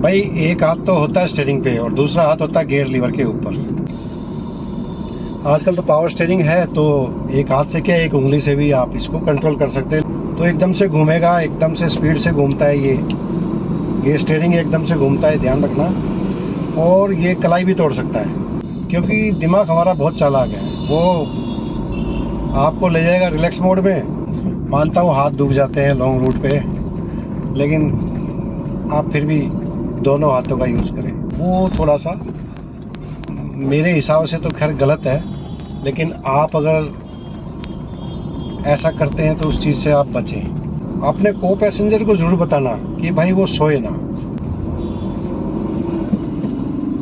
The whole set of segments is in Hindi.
भाई एक हाथ तो होता है स्टीयरिंग पे और दूसरा हाथ होता है गियर लीवर के ऊपर। आजकल तो पावर स्टीयरिंग है, तो एक हाथ से क्या एक उंगली से भी आप इसको कंट्रोल कर सकते हैं। तो एकदम से घूमेगा, एकदम से स्पीड से घूमता है ये स्टीयरिंग एकदम से घूमता है, ध्यान रखना। और ये कलाई भी तोड़ सकता है, क्योंकि दिमाग हमारा बहुत चालाक है। वो आपको ले जाएगा रिलैक्स मोड में। मानता हूँ हाथ दुख जाते हैं लॉन्ग रूट पे, लेकिन आप फिर भी दोनों हाथों का यूज़ करें। वो थोड़ा सा मेरे हिसाब से तो खैर गलत है, लेकिन आप अगर ऐसा करते हैं तो उस चीज़ से आप बचें। अपने को पैसेंजर को ज़रूर बताना कि भाई वो सोए ना।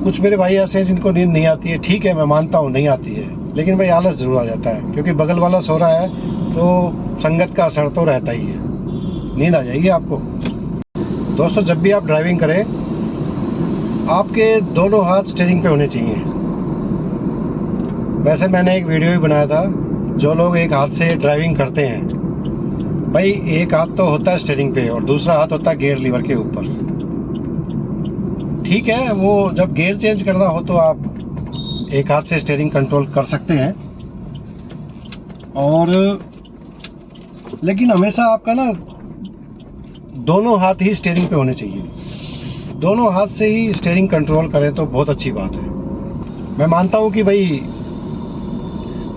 कुछ मेरे भाई ऐसे हैं जिनको नींद नहीं आती है, ठीक है मैं मानता हूँ नहीं आती है, लेकिन भाई आलस ज़रूर आ जाता है, क्योंकि बगल वाला सो रहा है तो संगत का असर तो रहता ही है, नींद आ जाएगी आपको। दोस्तों, जब भी आप ड्राइविंग करें आपके दोनों हाथ स्टीयरिंग पे होने चाहिए। वैसे मैंने एक वीडियो भी बनाया था, जो लोग एक हाथ से ड्राइविंग करते हैं, भाई एक हाथ तो होता है स्टीयरिंग पे और दूसरा हाथ होता है गियर लीवर के ऊपर। ठीक है, वो जब गियर चेंज करना हो तो आप एक हाथ से स्टीयरिंग कंट्रोल कर सकते हैं, और लेकिन हमेशा आपका ना दोनों हाथ ही स्टीयरिंग पे होने चाहिए। दोनों हाथ से ही स्टीयरिंग कंट्रोल करें तो बहुत अच्छी बात है। मैं मानता हूँ कि भाई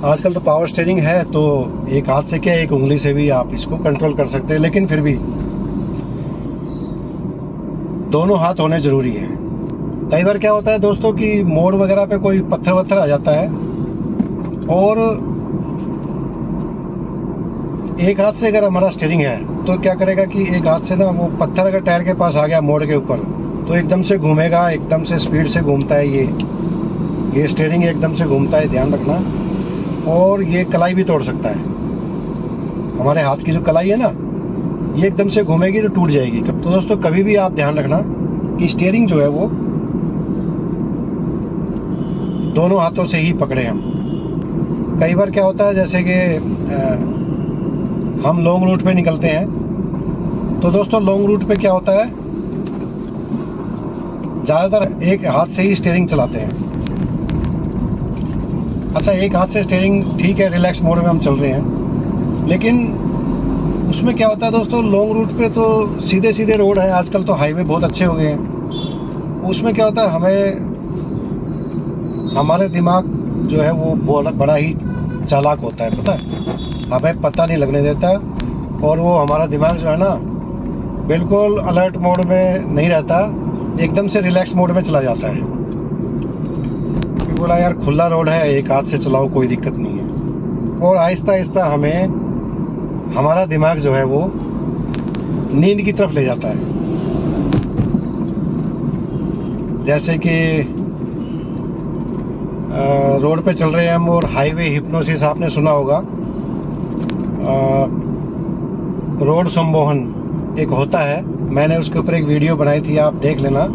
आजकल तो पावर स्टीयरिंग है, तो एक हाथ से क्या एक उंगली से भी आप इसको कंट्रोल कर सकते हैं, लेकिन फिर भी दोनों हाथ होने ज़रूरी है। कई बार क्या होता है दोस्तों कि मोड़ वगैरह पे कोई पत्थर वत्थर आ जाता है, और एक हाथ से अगर हमारा स्टीयरिंग है तो क्या करेगा कि एक हाथ से ना वो पत्थर अगर टायर के पास आ गया मोड़ के ऊपर, तो एकदम से घूमेगा, एकदम से स्पीड से घूमता है ये स्टीयरिंग एकदम से घूमता है, ध्यान रखना। और ये कलाई भी तोड़ सकता है। हमारे हाथ की जो कलाई है ना, ये एकदम से घूमेगी तो टूट जाएगी। तो दोस्तों, कभी भी आप ध्यान रखना कि स्टीयरिंग जो है वो दोनों हाथों से ही पकड़े हम। कई बार क्या होता है, जैसे कि हम लॉन्ग रूट पे निकलते हैं, तो दोस्तों लॉन्ग रूट पे क्या होता है, ज़्यादातर एक हाथ से ही स्टीयरिंग चलाते हैं। अच्छा, एक हाथ से स्टीयरिंग ठीक है, रिलैक्स मोड में हम चल रहे हैं, लेकिन उसमें क्या होता है दोस्तों, लॉन्ग रूट पे तो सीधे सीधे रोड है, आजकल तो हाईवे बहुत अच्छे हो गए हैं। उसमें क्या होता है, हमारे दिमाग जो है वो बड़ा ही चालाक होता है, पता है, हमें पता नहीं लगने देता, और वो हमारा दिमाग जो है ना बिल्कुल अलर्ट मोड में नहीं रहता, एकदम से रिलैक्स मोड में चला जाता है। फिर बोला यार खुला रोड है, एक हाथ से चलाओ, कोई दिक्कत नहीं है। और आहिस्ता आहिस्ता हमारा दिमाग जो है वो नींद की तरफ ले जाता है। जैसे कि रोड पे चल रहे हैं हम, और हाईवे हिप्नोसिस आपने सुना होगा, रोड सम्मोहन एक होता है, मैंने उसके ऊपर एक वीडियो बनाई थी, आप देख लेना।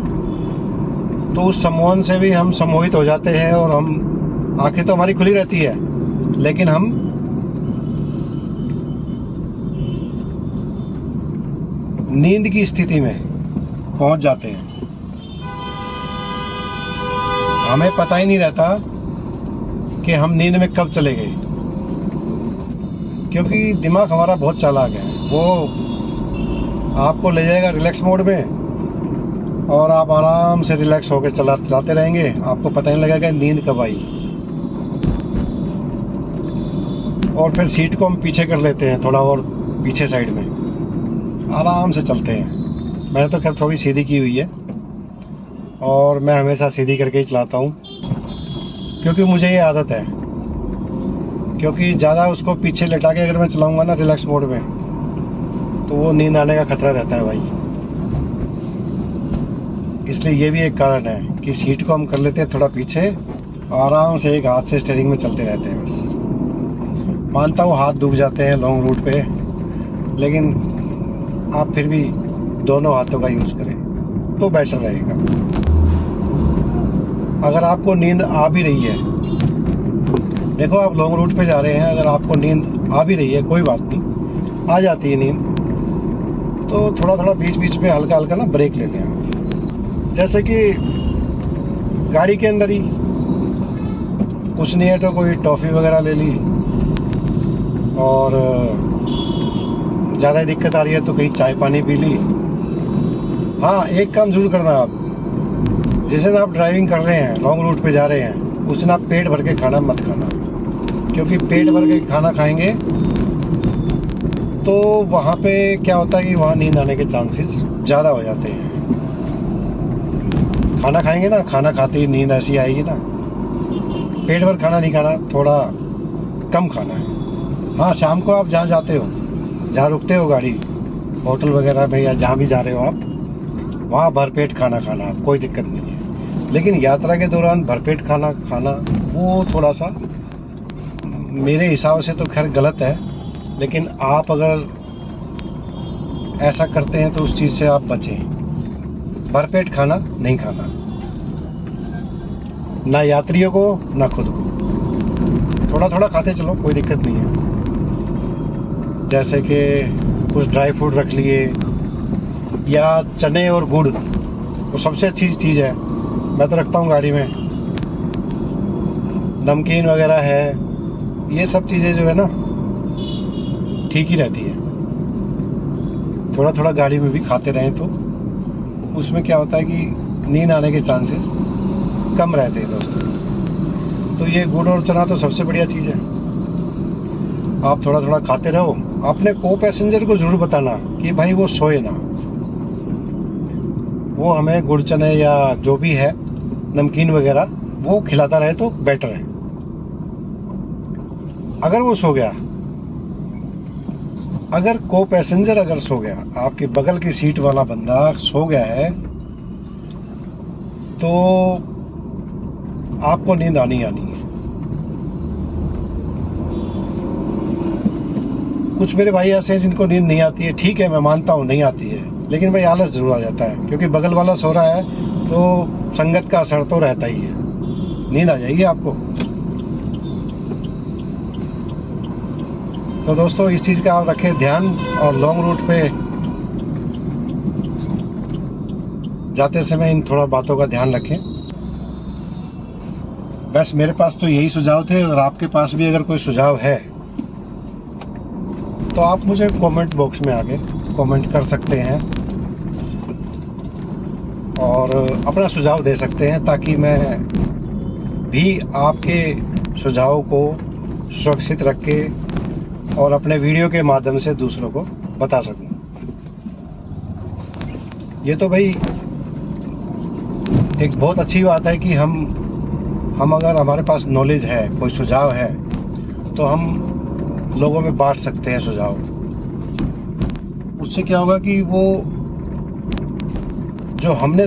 तो उस सम्मोहन से भी हम सम्मोहित हो जाते हैं, और हम आंखें तो हमारी खुली रहती है, लेकिन हम नींद की स्थिति में पहुंच जाते हैं। हमें पता ही नहीं रहता कि हम नींद में कब चले गए, क्योंकि दिमाग हमारा बहुत चालाक है। वो आपको ले जाएगा रिलैक्स मोड में, और आप आराम से रिलैक्स होकर चलाते रहेंगे, आपको पता नहीं लगेगा नींद कब आई। और फिर सीट को हम पीछे कर लेते हैं, थोड़ा और पीछे साइड में आराम से चलते हैं। मैंने तो खैर थोड़ी सीधी की हुई है, और मैं हमेशा सीधी करके ही चलाता हूँ, क्योंकि मुझे ये आदत है। क्योंकि ज़्यादा उसको पीछे लेटा के अगर मैं चलाऊँगा ना रिलैक्स मोड में, तो वो नींद आने का खतरा रहता है भाई। इसलिए ये भी एक कारण है कि सीट को हम कर लेते हैं थोड़ा पीछे, आराम से एक हाथ से स्टीयरिंग में चलते रहते हैं बस। मानता हूँ हाथ दुख जाते हैं लॉन्ग रूट पे, लेकिन आप फिर भी दोनों हाथों का यूज़ करें तो बेटर रहेगा। अगर आपको नींद आ भी रही है, देखो आप लॉन्ग रूट पे जा रहे हैं, अगर आपको नींद आ भी रही है, कोई बात नहीं, आ जाती है नींद, तो थोड़ा थोड़ा बीच बीच में हल्का हल्का ना ब्रेक ले लें। जैसे कि गाड़ी के अंदर ही कुछ नहीं है तो कोई टॉफ़ी वगैरह ले ली, और ज़्यादा दिक्कत आ रही है तो कहीं चाय पानी पी ली। हाँ, एक काम ज़रूर करना आप, जिस दिन आप ड्राइविंग कर रहे हैं, लॉन्ग रूट पे जा रहे हैं, उस दिन आप पेट भर के खाना मत खाना, क्योंकि पेट भर के खाना खाएंगे तो वहाँ पे क्या होता है कि वहाँ नींद आने के चांसेस ज़्यादा हो जाते हैं। खाना खाएंगे ना, खाना खाते ही नींद ऐसी आएगी ना। पेट भर खाना नहीं खाना, थोड़ा कम खाना है। हाँ, शाम को आप जहाँ जाते हो, जहाँ रुकते हो गाड़ी, होटल वगैरह में या जहाँ भी जा रहे हो आप, वहाँ भरपेट खाना खाना, कोई दिक्कत नहीं है। लेकिन यात्रा के दौरान भरपेट खाना खाना वो थोड़ा सा मेरे हिसाब से तो खैर गलत है, लेकिन आप अगर ऐसा करते हैं तो उस चीज़ से आप बचें। भरपेट खाना नहीं खाना, ना यात्रियों को ना खुद को। थोड़ा थोड़ा खाते चलो, कोई दिक्कत नहीं है। जैसे कि कुछ ड्राई फ्रूट रख लिए, या चने और गुड़, वो सबसे अच्छी चीज़ है, मैं तो रखता हूँ गाड़ी में। नमकीन वगैरह है, ये सब चीज़ें जो है ना ठीक ही रहती है। थोड़ा थोड़ा गाड़ी में भी खाते रहें तो उसमें क्या होता है कि नींद आने के चांसेस कम रहते हैं दोस्तों। तो ये गुड़ और चना तो सबसे बढ़िया चीज़ है। आप थोड़ा थोड़ा खाते रहो। अपने को पैसेंजर को ज़रूर बताना कि भाई वो सोए ना, वो हमें गुड़ चने या जो भी है नमकीन वगैरह वो खिलाता रहे तो बेटर है। अगर वो सो गया, अगर को पैसेंजर अगर सो गया, आपके बगल की सीट वाला बंदा सो गया है, तो आपको नींद आनी है। कुछ मेरे भाई ऐसे हैं जिनको नींद नहीं आती है, ठीक है, मैं मानता हूँ नहीं आती है, लेकिन भाई आलस जरूर आ जाता है, क्योंकि बगल वाला सो रहा है तो संगत का असर तो रहता ही है, नींद आ जाएगी आपको। तो दोस्तों इस चीज़ का आप रखें ध्यान, और लॉन्ग रूट पे जाते समय इन थोड़ा बातों का ध्यान रखें। बस मेरे पास तो यही सुझाव थे, और आपके पास भी अगर कोई सुझाव है तो आप मुझे कमेंट बॉक्स में आके कमेंट कर सकते हैं और अपना सुझाव दे सकते हैं, ताकि मैं भी आपके सुझाव को सुरक्षित रख के और अपने वीडियो के माध्यम से दूसरों को बता सकूं। ये तो भाई एक बहुत अच्छी बात है कि हम अगर हमारे पास नॉलेज है, कोई सुझाव है, तो हम लोगों में बांट सकते हैं सुझाव। उससे क्या होगा कि वो जो हमने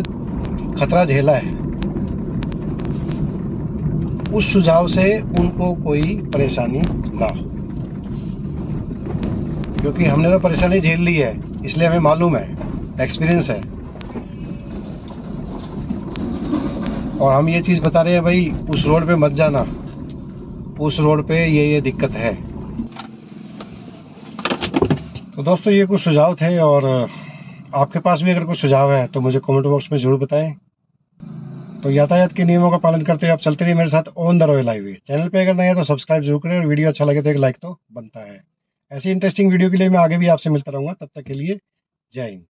खतरा झेला है, उस सुझाव से उनको कोई परेशानी ना हो, क्योंकि हमने तो परेशानी झेल ली है, इसलिए हमें मालूम है, एक्सपीरियंस है। और हम ये चीज़ बता रहे हैं भाई उस रोड पे मत जाना, उस रोड पे ये दिक्कत है। तो दोस्तों ये कुछ सुझाव थे, और आपके पास भी अगर कुछ सुझाव है तो मुझे कमेंट बॉक्स में ज़रूर बताएं। तो यातायात के नियमों का पालन करते हुए आप चलते रहिए मेरे साथ on the royal highway. Channel पे अगर नए हैं तो सब्सक्राइब जरूर करें, और वीडियो अच्छा लगे तो एक लाइक तो बनता है। ऐसी इंटरेस्टिंग वीडियो के लिए मैं आगे भी आपसे मिलता रहूँगा, तब तक के लिए जय हिंद।